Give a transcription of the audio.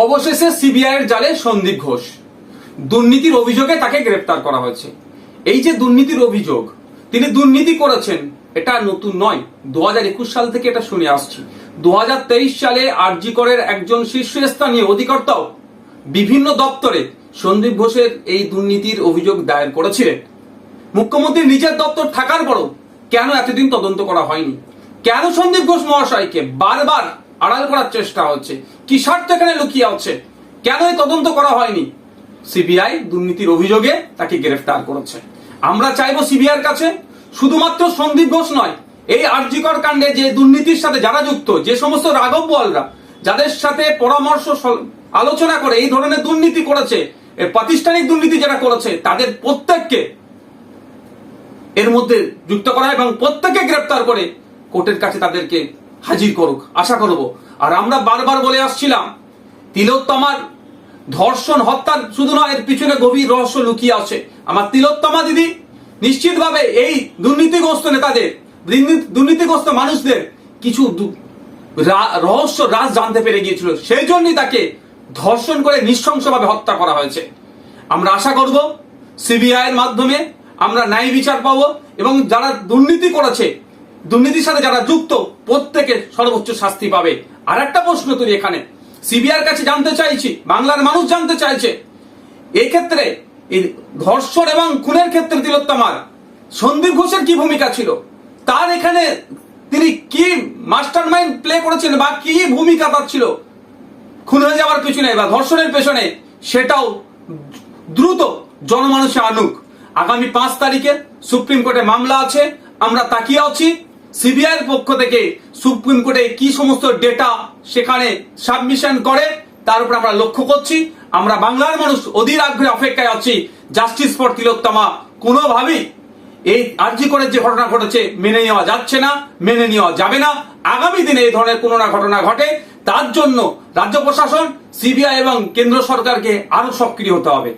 অবশেষে সিবিআই এর জালে সন্দীপ ঘোষ দুর্নীতির অভিযোগে তাকে গ্রেফতার করা হয়েছে। এই যে দুর্নীতির অভিযোগ, তিনি দুর্নীতি করেছেন, এটা নতুন নয়। 2021 সাল থেকে এটা শুনে আসছি। 2023 সালে আরজি করের একজন শীর্ষস্থানীয় অধিকর্তাও বিভিন্ন দপ্তরে সন্দীপ ঘোষের এই দুর্নীতির অভিযোগ দায়ের করেছিলেন। মুখ্যমন্ত্রীর নিজের দপ্তর থাকার পরও কেন এতদিন তদন্ত করা হয়নি? কেন সন্দীপ ঘোষ মহাশয়কে বারবার আড়াল করার চেষ্টা হচ্ছে? কি স্বার্থ এখানে লুকিয়ে আছে? কেন এই তদন্ত করা হয়নি? সিবিআই দুর্নীতির অভিযোগে তাকে গ্রেফতার করেছে। আমরা চাইবো সিবিআইয়ের কাছে শুধুমাত্র সন্দীপ ঘোষ নয়, এই আরজি কর কাণ্ডে যে দুর্নীতির সাথে যারা যুক্ত, যে সমস্ত রাঘব বোয়ালরা যাদের সাথে পরামর্শ আলোচনা করে এই ধরনের দুর্নীতি করেছে, প্রাতিষ্ঠানিক দুর্নীতি যারা করেছে, তাদের প্রত্যেককে এর মধ্যে যুক্ত করা এবং প্রত্যেককে গ্রেফতার করে কোর্টের কাছে তাদেরকে হাজির করুক, আশা করব। আর আমরা বারবার বলে আসছিলাম, তিলোত্তমার ধর্ষণ হত্যার শুধু নয়, এর পিছনে গভীর রহস্য লুকিয়ে আছে। আমার তিলোত্তমা দিদি নিশ্চিতভাবে এই দুর্নীতিগ্রস্ত নেতাদের, দুর্নীতিগ্রস্ত মানুষদের কিছু রহস্য রাজ জানতে পেরে গিয়েছিল, সেই জন্যই তাকে ধর্ষণ করে নৃশংসভাবে হত্যা করা হয়েছে। আমরা আশা করব সিবিআই এর মাধ্যমে আমরা ন্যায় বিচার পাবো এবং যারা দুর্নীতি করেছে, দুর্নীতির সাথে যারা যুক্ত, প্রত্যেকে সর্বোচ্চ শাস্তি পাবে। আর একটা প্রশ্ন তুলি এখানে, সিবিআই এর কাছে জানতে চাইছি, বাংলার মানুষ জানতে চাইছে, এই ক্ষেত্রে এই ধর্ষণ এবং খুনের ক্ষেত্রে তিলোত্তমার সন্দীপ ঘোষের কি ভূমিকা ছিল? তার এখানে তিনি কি মাস্টার মাইন্ড প্লে করেছেন বা কি ভূমিকা তার ছিল খুন হয়ে যাওয়ার পেছনে বা ধর্ষণের পেছনে? সেটাও দ্রুত জনমানুষে আনুক। আগামী 5 তারিখে সুপ্রিম কোর্টে মামলা আছে, আমরা তাকিয়ে আছি সিবিআই এর পক্ষ থেকে সুপ্রিম কোর্টে কি সমস্ত ডেটা সেখানে সাবমিশন করে, তার উপর আমরা লক্ষ্য করছি। আমরা বাংলার মানুষ অধীর আগ্রহে অপেক্ষায় আছি। জাস্টিস ফর তিলোত্তমা কোনোভাবেই এই আরজি করের যে ঘটনা ঘটেছে মেনে নেওয়া যাচ্ছে না, মেনে নেওয়া যাবে না। আগামী দিনে এই ধরনের কোনো না ঘটনা ঘটে, তার জন্য রাজ্য প্রশাসন, সিবিআই এবং কেন্দ্র সরকারকে আরো সক্রিয় হতে হবে।